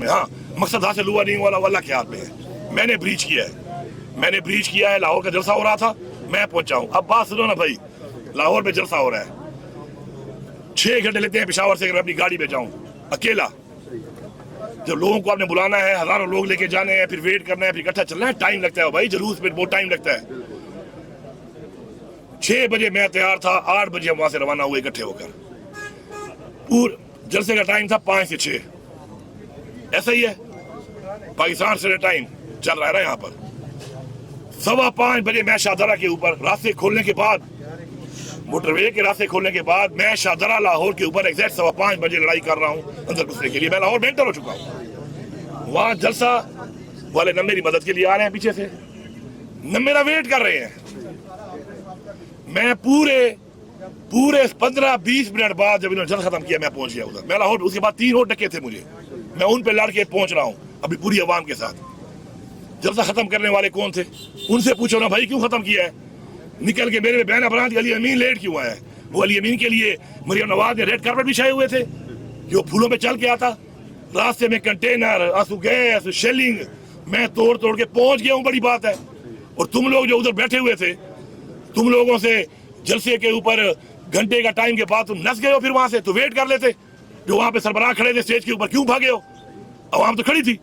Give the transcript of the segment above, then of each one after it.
में। हाँ, मकसद हासिल हुआ नहीं हुआ अल्लाह के हाथ में है। मैंने ब्रीच किया है। लाहौर का जलसा हो रहा था, मैं पहुंचा हूँ। अब बात सुनो ना भाई, लाहौर में जलसा हो रहा है, 6 घंटे लेते हैं पेशावर से अगर मैं अपनी गाड़ी में जाऊं अकेला। जब लोगों को आपने बुलाना है, हजारों लोग लेके जाने हैं, फिर वेट करना है, फिर इकट्ठा चलना है, टाइम लगता है भाई, जुलूस में बहुत टाइम लगता है। 6 बजे मैं तैयार था, 8 बजे हम वहां से रवाना हुए इकट्ठे होकर। पूरे जलसे का टाइम था 5 से 6, ऐसा ही है पाकिस्तान से टाइम चल रहा है ना यहाँ पर। 5:15 बजे मैं शाहदरा के ऊपर, रास्ते खोलने के बाद, मोटरवे के रास्ते खोलने के बाद मैं शाहदरा लाहौर के ऊपर एग्जैक्ट 5:15 बजे लड़ाई कर रहा हूँ अंदर घुसने के लिए। मैं लाहौर में एंटर हो चुका हूँ। वहां जलसा वाले न मेरी मदद के लिए आ रहे हैं पीछे से, न मेरा वेट कर रहे हैं। मैं पूरे 15-20 मिनट बाद जब इन्होंने जलसा खत्म किया मैं पहुंच गया उधर। मैं लाहौर, उसके बाद 3 और डके थे मुझे, मैं उन पे लड़ के पहुंच रहा हूँ अभी पूरी अवाम के साथ। जलसा खत्म करने वाले कौन थे उनसे पूछो ना भाई, क्यों खत्म किया है? निकल के मेरे बहन अपराध अली अमीन लेट क्यों आया है? वो अली अमीन के लिए मरियम नवाज ने रेड कार्पेट बिछाए हुए थे, जो फूलों पे चल के आता। रास्ते में कंटेनर, आंसू गैस, शेलिंग मैं तोड़ तोड़ के पहुंच गया हूँ, बड़ी बात है। और तुम लोग जो उधर बैठे हुए थे, तुम लोगों से जलसे के ऊपर घंटे का टाइम के बाद तुम नस गए हो, फिर वहां से तो वेट कर लेते। जो वहां पे सरबराह खड़े थे स्टेज के ऊपर, क्यों भागे हो? अवाम तो खड़ी थी,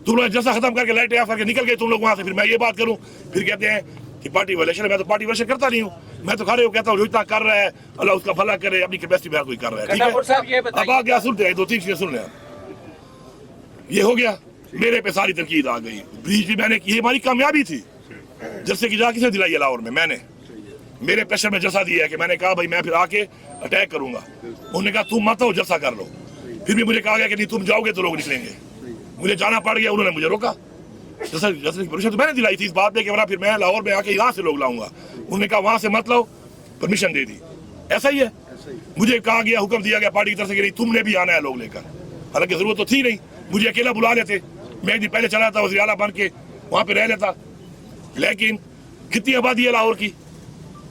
तुम लोग जलसा खत्म करके लाइट ऑफ करके निकल गए तुम लोग वहां से। फिर मैं ये बात करूं, फिर कहते हैं कि पार्टी वायलेशन है। मैं तो पार्टी वायलेशन करता नहीं हूँ, मैं तो खड़े हो कहता हूँ जो इतना कर रहा है अल्लाह उसका भला करे, अपनी कैपेसिटी में कोई कर रहा है, ठीक है। अब आ गया, सुनते हैं 2-3 चीजें सुन लें। ये हो गया, मेरे पे सारी तनकीद आ गई। ब्रीच भी मैंने की, हमारी कामयाबी थी। जलसे की जा किसे दिलाई है लाहौर में? मैंने, मेरे प्रेशर में जलसा दिया है कि मैंने कहा भाई मैं फिर आके अटैक करूंगा। उन्होंने कहा तुम मत हो, जलसा कर लो। फिर भी मुझे कहा गया कि नहीं तुम जाओगे तो लोग निकलेंगे। मुझे जाना पड़ गया, उन्होंने मुझे रोका। जलसे की परमिशन तो मैंने दिलाई थी इस बात पे कि वरना फिर मैं लाहौर में आके यहाँ से लोग लाऊंगा। उन्होंने कहा वहां से मत लाओ, परमिशन दे दी। ऐसा ही है, मुझे कहा गया, हुक्म दिया गया पार्टी की तरफ से कि नहीं तुमने भी आना है लोग लेकर। हालांकि जरूरत तो थी नहीं, मुझे अकेला बुला लेते, मैं एक दिन पहले चला था वज़ीर आला बन के वहां पे रह लेता। लेकिन कितनी आबादी है लाहौर की,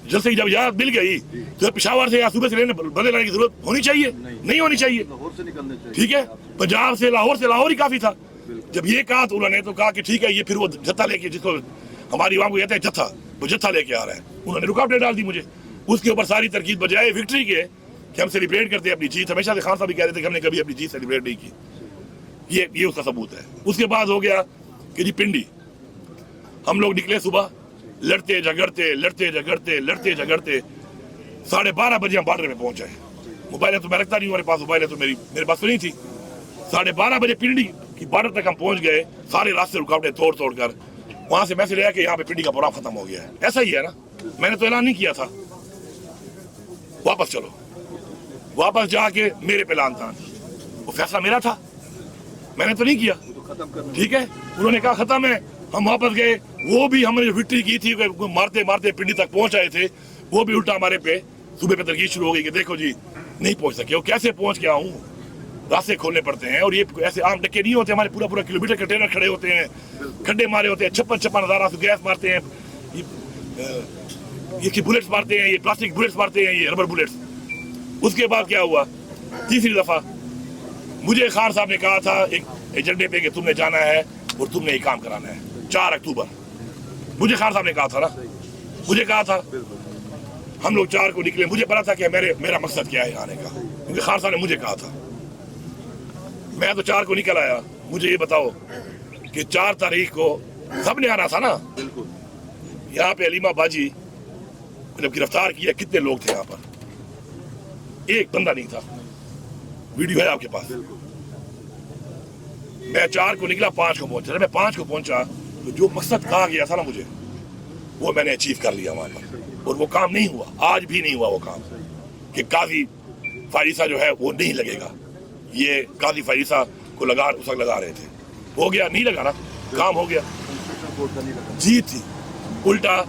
जलसे की जब याद मिल गई तो पेशावर से या सूबे से बदले लाने की जरूरत होनी चाहिए? नहीं होनी चाहिए, ठीक है। पंजाब से लाहौर ही काफी था। जब ये कहा तो उन्होंने तो कहा कि ठीक है, ये फिर वो जत्था लेके, जिसको हमारी आवाम को कहते हैं जत्था, वो जत्था लेके आ रहा है। उन्होंने रुकावटें डाल दी मुझे। उसके ऊपर सारी तरकीब बजाय विक्ट्री के कि हम सेलिब्रेट करते हैं अपनी जीत। हमेशा से खान साहब भी कह रहे थे कि हमने कभी अपनी जीत सेलिब्रेट नहीं की, ये उसका सबूत है। उसके बाद हो गया कि जी पिंडी, हम लोग निकले सुबह, लड़ते झगड़ते 12:30 बजे हम बॉर्डर में पहुंचे। मोबाइल तो मैं रखता नहीं हूँ, मेरे पास मोबाइल है तो मेरे पास तो नहीं थी। 12:30 बजे पिंडी की बॉर्डर तक हम पहुंच गए, सारे रास्ते रुकावटें तोड़ कर। वहां से मैसेज आया कि यहाँ पे पिंडी का प्रोग्राम खत्म हो गया है। ऐसा ही है ना, मैंने तो ऐलान नहीं किया था। वापस चलो, वापस जाके मेरे पे लान था, वो फैसला मेरा था, मैंने तो नहीं किया, ठीक है। उन्होंने कहा खत्म है, हम वापस गए। वो भी हमने जो विक्ट्री की थी, मारते मारते पिंडी तक पहुंच आए थे, वो भी उल्टा हमारे पे सुबह पे तरकीब शुरू हो गई कि देखो जी नहीं पहुंच सके। वो कैसे पहुंच गया हूँ, रास्ते खोलने पड़ते हैं। और ये ऐसे आम डक्के नहीं होते, हमारे पूरा किलोमीटर कंटेनर खड़े होते हैं, खड्डे मारे होते हैं, 56,000 आंसू गैस मारते हैं, ये बुलेट्स मारते हैं, ये प्लास्टिक बुलेट्स मारते हैं, ये रबर बुलेट्स। उसके बाद क्या हुआ, तीसरी दफा मुझे खान साहब ने कहा था एक एजेंडे पे कि तुमने जाना है और तुमने ये काम कराना है 4 अक्टूबर। मुझे खान साहब ने कहा था ना, मुझे कहा था, हम लोग 4 को निकले। मुझे पता था कि मेरा मकसद क्या है आने का, क्योंकि खान साहब ने मुझे कहा था। मैं तो 4 को निकल आया। मुझे ये बताओ कि 4 तारीख को सबने आना था ना। यहाँ पे अलीमा बाजी जब गिरफ्तार किया, कितने लोग थे यहाँ पर? एक बंदा नहीं था। वीडियो है आपके पास। मैं 4 को निकला, 5 को पहुंचा। मैं 5 को पहुंचा तो जो मकसद कहा गया था ना मुझे, वो मैंने अचीव कर लिया वहां पर। और वो काम नहीं हुआ, आज भी नहीं हुआ वो काम, कि काजी फारिसा जो है वो नहीं लगेगा। ये काजी फारिसा को उस वक्त लगा रहे थे, हो गया, नहीं लगा ना, काम हो गया, जीत थी। उल्टा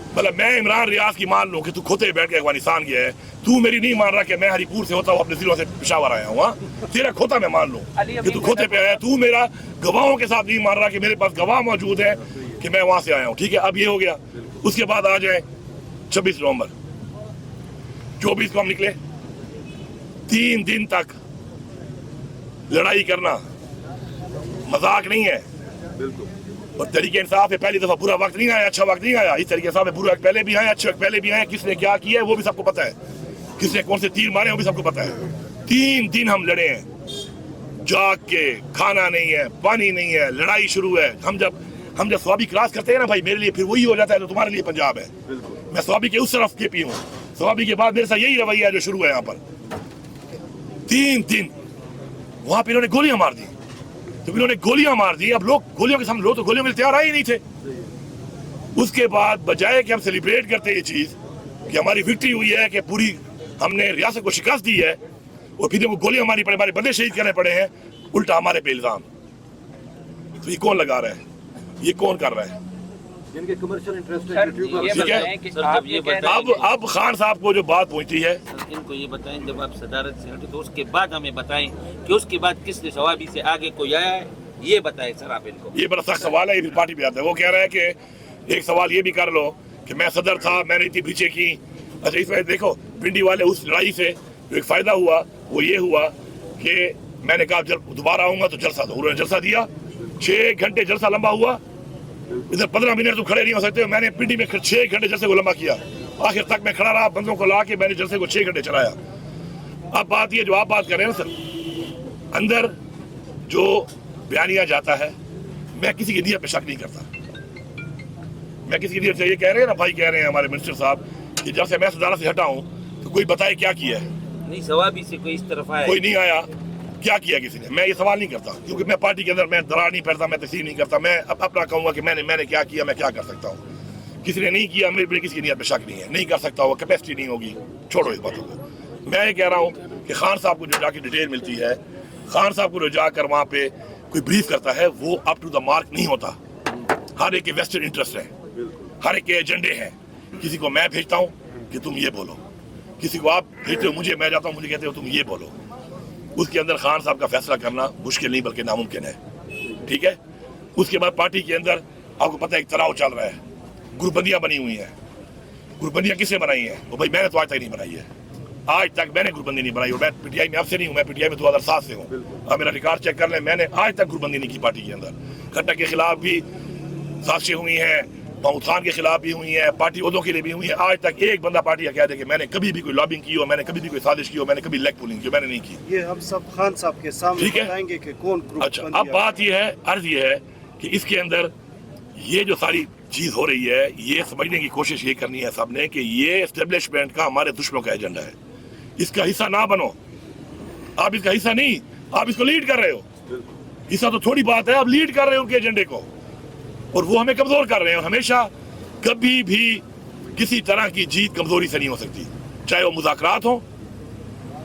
मतलब मैं इमरान रियाज की मान लूं कि तू खोते बैठ के अफगानिस्तान गया है, तू मेरी नहीं मान रहा कि मैं हरीपुर से होता हूँ अपने जिलों से पेशावर आया हूँ। तेरा खोता मैं मान लूं कि तू खोते पे आया। तू मेरा गवाहों के साथ नहीं मान रहा कि मेरे पास गवाह मौजूद है कि मैं वहां से आया हूँ, ठीक है। अब ये हो गया। उसके बाद आ जाए 26 नवंबर, 24 को हम निकले। 3 दिन तक लड़ाई करना, मजाक नहीं है। और तरीके इंसाफ है, पहली दफा बुरा वक्त नहीं आया, अच्छा वक्त नहीं आया। इस तरीके इंसाफ में बुरा वक्त पहले भी आए, अच्छे वक्त पहले भी आए। किसने क्या किया है वो भी सबको पता है, किसने कौन से तीर मारे वो भी सबको पता है। 3 दिन हम लड़े हैं जाग के, खाना नहीं है, पानी नहीं है, लड़ाई शुरू है। हम जब स्वाबी क्रॉस करते हैं ना भाई, मेरे लिए फिर वही हो जाता है तो तुम्हारे लिए पंजाब है। मैं स्वाबी के उस तरफ के पी हूँ, स्वाबी के बाद मेरे साथ यही रवैया जो शुरू है यहाँ पर। 3 दिन वहां पे इन्होंने गोलियां मार दी, तो इन्होंने गोलियां मार दी। अब लोग गोलियों के सामने, लोग तो गोलियों के लिए तैयार आए ही नहीं थे। उसके बाद बजाय कि हम सेलिब्रेट करते ये चीज कि हमारी विक्ट्री हुई है, कि पूरी हमने रियासत को शिकस्त दी है, और फिर वो गोलियां मारी पड़े, हमारे बंदे शहीद करने पड़े हैं, उल्टा हमारे पे इल्जाम। तो ये कौन लगा रहा है, ये कौन कर रहा है? जिनके कमर्शियल इंटरेस्ट ठीक है। अब खान साहब को जो बात पहुंची है, इनको ये बताएं, जब आप सदारत से हटे तो उसके बाद हमें बताएं कि उसके बाद किसने सवाबी से आगे कोई आया है, ये बताएं सर आप इनको। ये बड़ा सख्त सवाल है, ये फिर पार्टी पे आता है। वो कह रहा है कि एक सवाल ये भी कर लो कि मैं सदर था, मैंने इतनी ब्रीचें की। अच्छा, इसमें देखो पिंडी वाले उस लड़ाई से जो एक फायदा हुआ वो ये हुआ कि मैंने कहा जब दोबारा आऊंगा तो जलसा दो, उन्होंने जलसा दिया। 6 घंटे जलसा लंबा हुआ, इधर 15 मिनट तुम खड़े नहीं हो सकते हो। मैंने पिंडी में 6 घंटे जलसे को लंबा किया, आखिर तक मैं खड़ा रहा, बंदों को ला के मैंने जलसे को 6 घंटे चलाया। अब बात ये जो आप बात कर रहे हैं ना सर, अंदर जो बयानिया जाता है, मैं किसी की नीयत पे शक नहीं करता। मैं किसी की नीयत से, ये कह रहे हैं ना भाई, कह रहे हैं हमारे मिनिस्टर साहब कि जब से मैं सदारत से हटा हूँ तो कोई बताए क्या किया है। नहीं, सवाबी से कोई इस तरफ आया, कोई नहीं आया, क्या किया किसी ने। मैं ये सवाल नहीं करता, क्योंकि मैं पार्टी के अंदर मैं दरार नहीं फैलता, मैं तस्लीम नहीं करता। मैं अपना कहूँगा कि मैंने क्या किया, मैं क्या कर सकता हूँ। किसी ने नहीं किया, मेरे किसी की नीयत पे शक नहीं है, नहीं कर सकता होगा, कैपेसिटी नहीं होगी, छोड़ो इस बातों को। मैं ये कह रहा हूँ कि खान साहब को जो जाके डिटेल मिलती है, खान साहब को जो जाकर वहाँ पे कोई ब्रीफ करता है, वो अप टू द मार्क नहीं होता। हर एक के वेस्टेड इंटरेस्ट है, हर एक के एजेंडे हैं। किसी को मैं भेजता हूँ कि तुम ये बोलो, किसी को आप भेजते हो मुझे, मैं जाता हूँ मुझे कहते हो तुम ये बोलो। उसके अंदर खान साहब का फैसला करना मुश्किल नहीं बल्कि नामुमकिन है। ठीक है। उसके बाद पार्टी के अंदर आपको पता है एक तनाव चल रहा है, ग्रुपबंदियां बनी हुई हैं। ग्रुपबंदियां किसने बनाई है? वो भाई मैंने तो आज तक नहीं बनाई है, आज तक मैंने ग्रुपबंदी नहीं बनाई। और मैं पीटीआई में अब से नहीं हूँ, मैं पीटीआई में 2007 से हूँ। अब मेरा रिकॉर्ड चेक कर लें, मैंने आज तक ग्रुपबंदी नहीं की पार्टी के अंदर। खट्टर के खिलाफ भी साजिशें हुई हैं, महमूद खान के खिलाफ भी हुई है, पार्टी उहदों के लिए भी हुई है। आज तक एक बंदा पार्टी का कह दे कि मैंने कभी भी कोई लॉबिंग की हो, मैंने कभी भी कोई साजिश की हो, मैंने कभी लेग पुलिंग की, मैंने नहीं की। ये हम सब खान साहब के सामने बताएंगे कि कौन ग्रुप। अच्छा, अब बात ये है, अर्ज ये है कि इसके अंदर ये जो सारी चीज हो रही है, ये समझने की कोशिश ये करनी है सबने कि ये एस्टेब्लिशमेंट का हमारे दुश्मनों का एजेंडा है। इसका हिस्सा ना बनो, आप इसका हिस्सा नहीं, आप इसको लीड कर रहे हो। हिस्सा तो थोड़ी बात है, आप लीड कर रहे हो उनके एजेंडे को, और वो हमें कमजोर कर रहे हैं। हमेशा कभी भी किसी तरह की जीत कमजोरी से नहीं हो सकती, चाहे वो मुज़ाकरात हो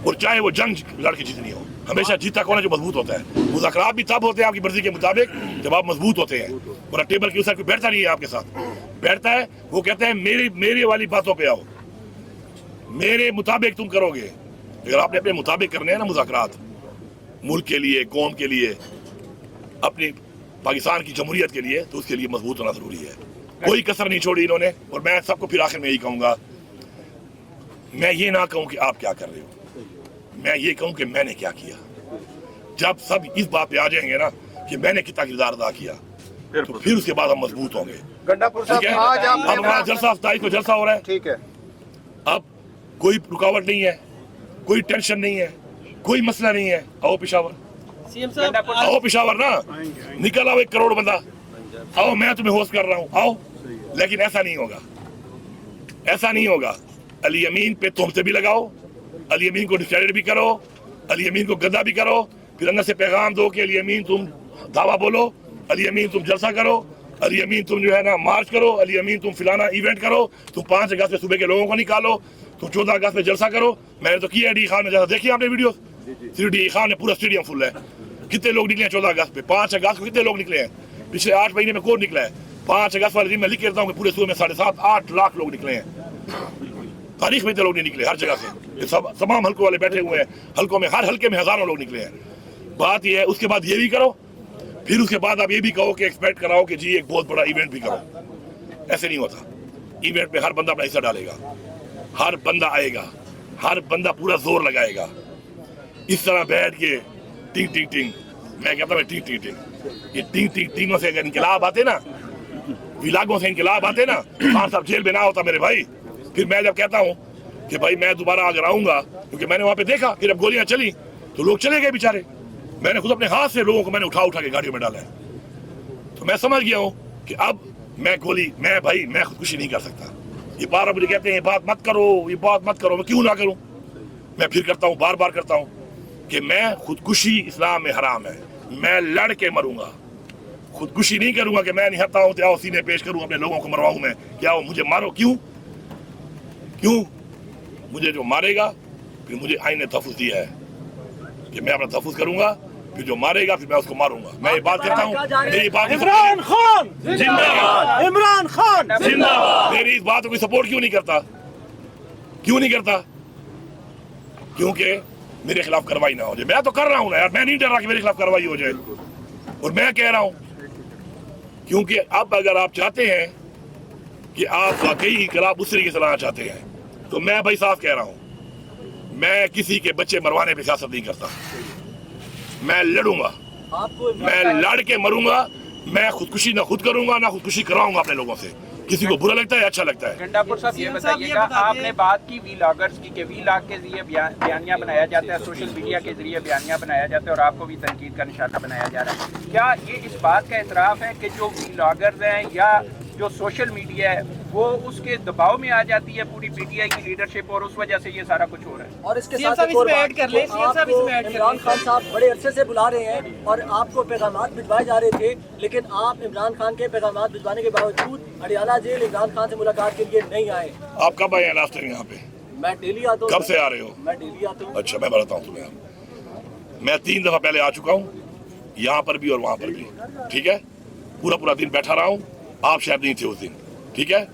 और चाहे वो जंग लड़के जीतनी हो। हमेशा जीता कौन है? जो मजबूत होता है। मुज़ाकरात भी तब होते हैं आपकी मर्जी के मुताबिक जब आप मजबूत होते हैं, और टेबल के ऊपर कोई बैठता नहीं है आपके साथ, बैठता है वो कहता है मेरी वाली बातों पे आओ, मेरे मुताबिक तुम करोगे। अगर आपने अपने मुताबिक करने हैं ना मुज़ाकरात, मुल्क के लिए, कौम के लिए, अपनी पाकिस्तान की जमहूरियत के लिए, तो उसके लिए मजबूत होना जरूरी है। कोई कसर नहीं छोड़ी इन्होंने। और मैं सबको फिर आखिर में यही कहूंगा, मैं ये ना कहूं कि आप क्या कर रहे हो, मैं ये कहूं कि मैंने क्या किया। जब सब इस बात पे आ जाएंगे ना कि मैंने कितना किरदार अदा किया, तो फिर उसके बाद हम मजबूत होंगे। गंडापुर साहब, आज अब हमारा जलसा 27 को जलसा हो रहा है, ठीक है। अब कोई रुकावट नहीं है, कोई टेंशन नहीं है, कोई मसला नहीं है। आओ पिशावर, आओ पिशावर ना, निकल आओ 1 करोड़ बंदा, आओ मैं तुम्हें होस्ट कर रहा हूँ, आओ। लेकिन ऐसा नहीं होगा, ऐसा नहीं होगा। अली अमीन पे तुमसे भी लगाओ, अली अमीन को डिस्क्रेडिट भी करो, अली अमीन को गद्दा भी करो, फिर अंदर से पैगाम दो कि अली अमीन तुम दावा बोलो, अली अमीन तुम जलसा करो, अली अमीन तुम जो है ना मार्च करो, अली अमीन तुम फिलाना इवेंट करो, तुम 5 अगस्त में सुबह के लोगों को निकालो, तुम 14 अगस्त में जलसा करो। मैंने तो किया डी खान में, जैसा देखिए आपने वीडियो, सिर्फ डी खान में पूरा स्टेडियम फुल है। कितने लोग निकले हैं 14 अगस्त पे? 5 अगस्त को कितने लोग निकले हैं? पिछले 8 महीने में कौन निकला है? 5 अगस्त वाले दिन मैं लिख के देता हूँ कि पूरे सूबे में 7.5-8 लाख लोग निकले हैं। तारीख में इतने लोग नहीं निकले, हर जगह से, सब तमाम हल्कों वाले बैठे हुए हैं, हल्कों में, हर हल्के में हजारों लोग निकले हैं। बात यह है, उसके बाद ये भी करो, फिर उसके बाद आप ये भी कहो कि एक्सपेक्ट कराओ कि जी एक बहुत बड़ा इवेंट भी करो। ऐसे नहीं होता। इवेंट में हर बंदा अपना हिस्सा डालेगा, हर बंदा आएगा, हर बंदा पूरा जोर लगाएगा। इस तरह बैठ के टिंग टिंग टिंग मैं कहता हूँ टिंग टिंग टिंग, ये टिंग टिंग टिंगों से अगर इनकलाब आते ना, विलागों से इनकलाब आते ना, खान साहब जेल में ना होता मेरे भाई। फिर मैं जब कहता हूँ कि भाई मैं दोबारा अगर आऊंगा, क्योंकि मैंने वहां पे देखा कि जब गोलियां चली तो लोग चले गए बेचारे, मैंने खुद अपने हाथ से लोगों को मैंने उठा के गाड़ियों में डाला है। तो मैं समझ गया हूँ कि अब मैं खुदकुशी नहीं कर सकता। ये बार मुझे कहते हैं ये बात मत करो, ये बात मत करो, मैं क्यों ना करूं? मैं फिर करता हूँ, बार बार करता हूँ कि मैं खुदकुशी इस्लाम में हराम है, मैं लड़ के मरूंगा, खुदकुशी नहीं करूंगा कि मैं निहत्ता हूँ तो आओ सीने पेश करूँ, अपने लोगों को मरवाऊं मैं, क्या हो मुझे मारो, क्यों मुझे जो मारेगा फिर मुझे आइन ने तहफ़्फ़ुज़ दिया है कि मैं अपना तहफ़्फ़ुज़ करूंगा, फिर जो मारेगा फिर मैं उसको मारूंगा। मैं ये बात कहता हूँ, मेरी बात इमरान खान जिंदाबाद, इमरान खान जिंदाबाद। मेरी इस बात को कोई सपोर्ट क्यों नहीं करता? क्योंकि मेरे खिलाफ कार्रवाई ना हो जाए। मैं तो कर रहा हूँ ना यार, मैं नहीं डर रहा कि मेरे खिलाफ कार्रवाई हो जाए। और मैं कह रहा हूँ क्योंकि अब अगर आप चाहते हैं कि आप वाकई इनकलाब उस तरीके से लाना चाहते हैं तो मैं भाई साफ कह रहा हूँ, मैं किसी के बच्चे मरवाने पे सियासत नहीं करता, मैं लड़ूंगा, मैं लड़ के मरूंगा। मैं खुदकुशी ना खुद करूंगा ना खुदकुशी कराऊंगा अपने लोगों से। किसी को बुरा लगता है अच्छा लगता है। गंडापुर साहब ये बताइएगा, आपने बात की वीलॉगर्स की कि वीलॉग के जरिए बयानियां बनाया जाता है, सोशल मीडिया के जरिए बयानियां बनाया जाता है और आपको भी तनकीद का निशाना बनाया जा रहा है। क्या ये इस बात का एतराफ़ है कि जो वीलॉगर्स हैं या जो सोशल मीडिया है वो उसके दबाव में आ जाती है पूरी पीटीआई की लीडरशिप और उस वजह से ये सारा कुछ हो रहा है? और इसके साथ इमरान खान साहब बड़े अरसे से बुला रहे हैं और आपको पैगामात भिजवाए जा रहे थे, लेकिन आप इमरान खान के पैगामात भिजवाने के बावजूद अडियाला जेल इमरान खान से मुलाकात के लिए नहीं आए। आप कब आए हैं लास्ट टाइम यहाँ पे? मैं डेली आता हूँ। कब से आ रहे हो? मैं डेली आता हूँ। अच्छा, मैं बताता हूँ तुम्हें, मैं 3 दफा पहले आ चुका हूँ, यहाँ पर भी और वहाँ पर भी, ठीक है। पूरा दिन बैठा रहा हूँ, आप शायद नहीं थे उस दिन, ठीक है,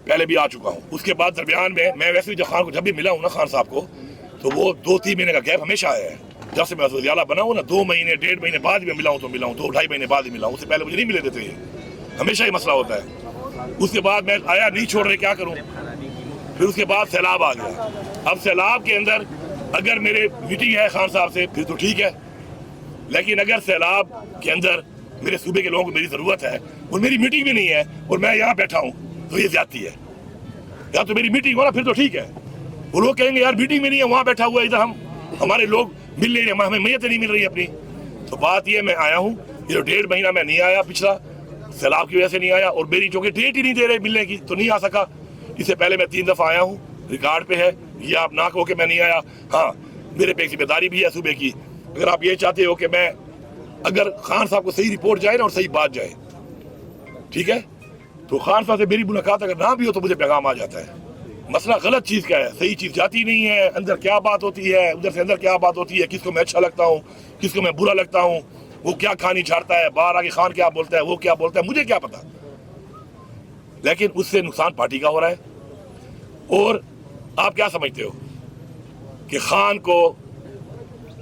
पहले भी आ चुका हूँ। उसके बाद दरमियान में मैं वैसे भी जब भी मिला हूँ ना खान साहब को, तो वो 2-3 महीने का गैप हमेशा आया है। जब से मैं वज़ीर-ए-आला बना हूँ ना, 2 महीने 1.5 महीने बाद भी मिला हूँ, 2-2.5 महीने बाद ही मिला हूँ, उससे पहले मुझे नहीं मिले देते, हमेशा ही मसला होता है। उसके बाद मैं आया, नहीं छोड़ रहे, क्या करूँ? फिर उसके बाद सैलाब आ गया। अब सैलाब के अंदर अगर मेरे मीटिंग है खान साहब से फिर तो ठीक है, लेकिन अगर सैलाब के अंदर मेरे सूबे के लोगों को मेरी ज़रूरत है और मेरी मीटिंग भी नहीं है और मैं यहाँ बैठा हूँ तो ये ज्यादती है। या तो मेरी मीटिंग हो ना फिर तो ठीक है, वो लोग कहेंगे यार मीटिंग में नहीं है, वहाँ बैठा हुआ है, इधर हमारे लोग मिल नहीं रहे, हमें मैयत नहीं मिल रही अपनी। तो बात ये, मैं आया हूँ, ये जो 1.5 महीना मैं नहीं आया, पिछला सैलाब की वजह से नहीं आया और मेरी जो कि डेट ही नहीं दे रहे मिलने की तो नहीं आ सका। इससे पहले मैं 3 दफा आया हूँ, रिकॉर्ड पे है, ये आप ना कहो कि मैं नहीं आया। हाँ, मेरे पे एक जिम्मेदारी भी है सूबे की। अगर आप ये चाहते हो कि मैं, अगर खान साहब को सही रिपोर्ट जाए ना और सही बात जाए, ठीक है, तो खान साहब से मेरी मुलाकात अगर ना भी हो तो मुझे पैगाम आ जाता है। मसला गलत चीज़ का है, सही चीज़ जाती नहीं है, अंदर क्या बात होती है, उधर से अंदर क्या बात होती है, किसको मैं अच्छा लगता हूँ, किसको मैं बुरा लगता हूँ, वो क्या कहानी छाड़ता है, बाहर आके खान क्या बोलता है, वो क्या बोलता है, मुझे क्या पता। लेकिन उससे नुकसान पार्टी का हो रहा है। और आप क्या समझते हो कि खान को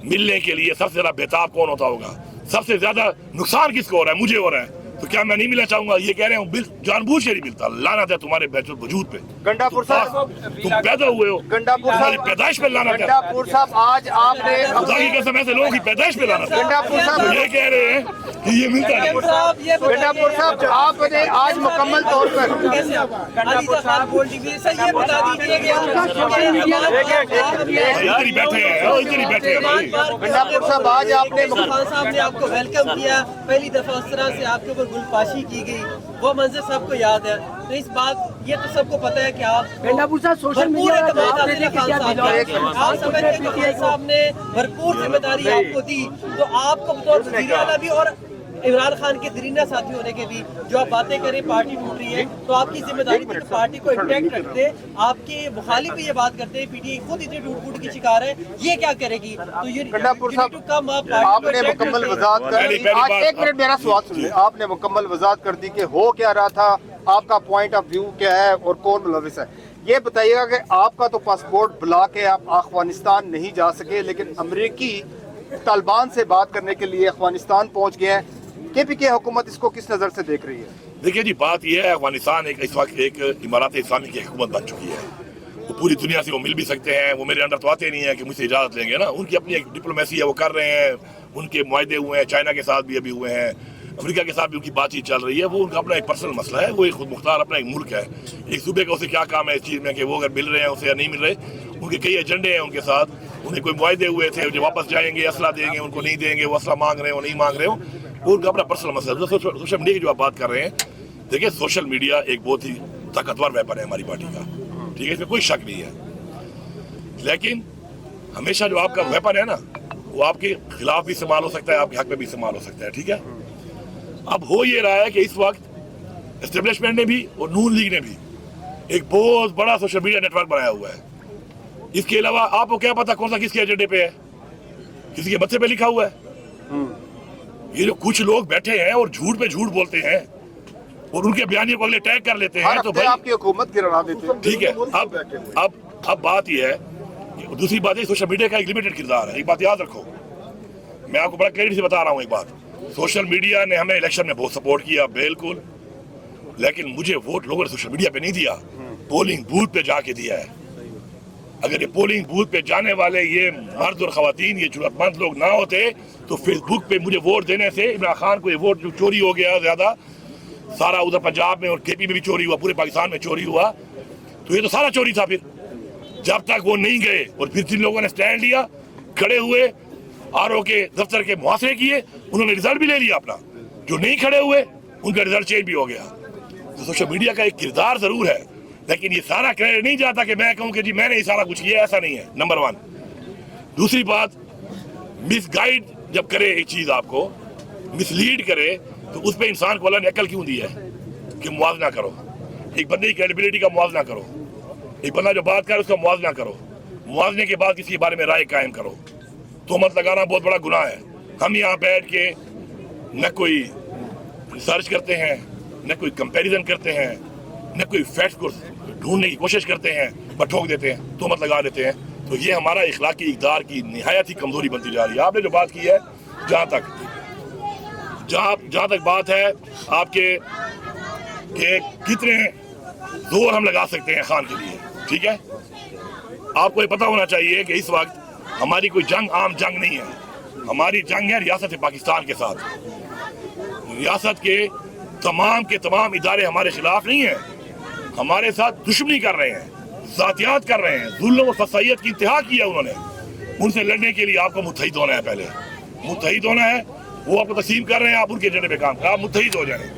मिलने के लिए सबसे ज्यादा बेताब कौन होता होगा? सबसे ज्यादा नुकसान किसको हो रहा है? मुझे हो रहा है। तो क्या मैं नहीं मिलना चाहूंगा? ये कह रहे हूँ जानबूझ से नहीं मिलता, लानत है तुम्हारे वजूद पे। गंडापुर साहब, तुम पैदा हुए हो, गंडापुर तुम्हारी साहब, पैदाइश पे लानत है। गंडापुर साहब आज आपने खुदा की कसम ऐसे लोगों की पैदाइश पे लानत है। गंडापुर साहब, ये कह रहे हैं कि ये मिलता नहीं। गंडापुर साहब आपने आज मुकम्मल तौर पर इधर ही बैठे हैं, इधर ही बैठे हैं भाई। गंडापुर साहब आज आपने साहब ने आपको वेलकम किया, पहली दफा उस तरह से आपके ऊपर गुलपाशी की गई, वो मंजर सबको याद है। तो इस बात ये तो सबको पता है कि आप सोशल मीडिया साहब ने भरपूर जिम्मेदारी आपको दी, तो आपको बतौर वज़ीर-ए-आला भी और इमरान खान के दरीना साथी होने के भी जो आप बातें करें पार्टी टूट रही है, तो आपकी जिम्मेदारी थी पार्टी को इंटैक्ट रखते। आपके मुखालिफ भी ये बात करते हैं, पीटीआई खुद इतनी टूट-फूट की शिकार है, ये क्या करेगी? तो ये गंडापुर साहब आपने मुकम्मल वजाहत कर दी। आज 1 मिनट मेरा सवाल सुनिए, आपने मुकम्मल वजाहत कर दी कि हो क्या रहा था, आपका पॉइंट ऑफ व्यू क्या है और कौन मुलविस है। ये बताइएगा कि आपका तो पासपोर्ट बुला के आप अफगानिस्तान नहीं जा सके, लेकिन अमेरिकी तालिबान से बात करने के लिए अफगानिस्तान पहुंच गए हैं। KPK हुकूमत इसको किस नज़र से देख रही है? देखिए जी, बात यह है, अफगानिस्तान इस वक्त एक इमारत इस्लामी की हुकूमत बन चुकी है। वो पूरी दुनिया से वो मिल भी सकते हैं, वो मेरे अंडर तो आते नहीं है कि मुझसे इजाज़त लेंगे ना। उनकी अपनी एक डिप्लोमेसी है, वो कर रहे हैं, उनके मुआहदे हुए हैं, चाइना के साथ भी अभी हुए हैं, अफ्रीका के साथ भी उनकी बातचीत चल रही है। वो उनका अपना एक पर्सनल मसला है, वो एक खुद मुख्तार अपना एक मुल्क है। एक सूबे का उसे क्या काम है इस चीज़ में कि वो अगर मिल रहे हैं उसे या नहीं मिल रहे। उनके कई एजेंडे हैं उनके साथ, उन्हें कोई मुआहदे हुए थे, जो वापस जाएंगे असला देंगे, उनको नहीं देंगे, वो असला मांग रहे हो नहीं मांग रहे हो, वो उनका अपना पर्सनल मसला है। सोशल मीडिया की जो आप बात कर रहे हैं, देखिए सोशल मीडिया एक बहुत ही ताकतवर वेपन है हमारी पार्टी का, ठीक है, इसमें कोई शक नहीं है। लेकिन हमेशा जो आपका वेपन है ना, वो आपके खिलाफ भी इस्तेमाल हो सकता है, आपके हक में भी इस्तेमाल हो सकता है, ठीक है। अब हो ये रहा है कि इस वक्त एस्टेब्लिशमेंट ने भी और नून लीग ने भी एक बहुत बड़ा सोशल मीडिया नेटवर्क बनाया हुआ है। इसके अलावा आपको क्या पता कौन सा किसके एजेंडे पे है, किसी के मत्थे पे लिखा हुआ है। ये जो कुछ लोग बैठे हैं और झूठ पे झूठ बोलते हैं और उनके बयानियों को अगले टैग कर लेते हैं, तो भाई आपकी हुकूमत गिरा देते हैं। ठीक है। अब बात यह है, दूसरी बात है सोशल मीडिया का एक लिमिटेड किरदार है। एक बात याद रखो, मैं आपको बड़ा क्लियरिटी से बता रहा हूँ एक बात, सोशल मीडिया ने हमें इलेक्शन में बहुत सपोर्ट किया बिल्कुल, लेकिन मुझे वोट लोगों ने सोशल मीडिया पे नहीं दिया, पोलिंग बूथ पे जाके दिया है। अगर ये पोलिंग बूथ पे जाने वाले ये मर्द और खवातीन, ये जरूरतमंद लोग ना होते तो फेसबुक पे मुझे वोट देने से इमरान खान को ये वोट जो चोरी हो गया ज्यादा सारा, उधर पंजाब में और केपी में भी चोरी हुआ, पूरे पाकिस्तान में चोरी हुआ, तो ये तो सारा चोरी था। फिर जब तक वो नहीं गए और फिर जिन लोगों ने स्टैंड लिया, खड़े हुए, आरओ के दफ्तर के मुहासरे किए, उन्होंने रिजल्ट भी ले लिया अपना। जो नहीं खड़े हुए उनका रिजल्ट चेंज भी हो गया। तो सोशल मीडिया का एक किरदार जरूर है, लेकिन ये सारा क्रेडिट नहीं जाता कि मैं कहूँ कि जी मैंने ये सारा कुछ किया, ऐसा नहीं है, नंबर वन। दूसरी बात, मिसगाइड जब करे एक चीज, आपको मिसलीड करे, तो उस पर इंसान को अल्लाह ने अकल क्यों दी है कि मुआवजा करो, एक बंदे की क्रेडिबिलिटी का मुआवजा करो, एक बंदा जो बात करे उसका मुआवजा करो, मुआवजे के बाद किसी के बारे में राय कायम करो। तोहमत लगाना बहुत बड़ा गुनाह है। हम यहाँ बैठ के न कोई रिसर्च करते हैं, न कोई कंपैरिजन करते हैं, न कोई फैक्ट को ढूंढने की कोशिश करते हैं, बस ठोक देते हैं, तोहमत लगा देते हैं। तो ये हमारा इखलाकी इक़दार की निहायत ही कमजोरी बनती जा रही है। आपने जो बात की है, जहाँ तक बात है आपके कि कितने जोर हम लगा सकते हैं खान के लिए, ठीक है, आपको ये पता होना चाहिए कि इस वक्त हमारी कोई जंग आम जंग नहीं है। हमारी जंग है रियासत पाकिस्तान के साथ। रियासत के तमाम इदारे हमारे खिलाफ नहीं है, हमारे साथ दुश्मनी कर रहे हैं, ज़ातियात कर रहे हैं, जुल्म और फसाइयत की इंतहा की है उन्होंने। उनसे लड़ने के लिए आपको मुत्तहिद होना है, पहले मुत्तहिद होना है। वो आपको तस्लीम कर रहे हैं, आप उनके एजेंडे पे काम कर, आप मुत्तहिद हो जाए।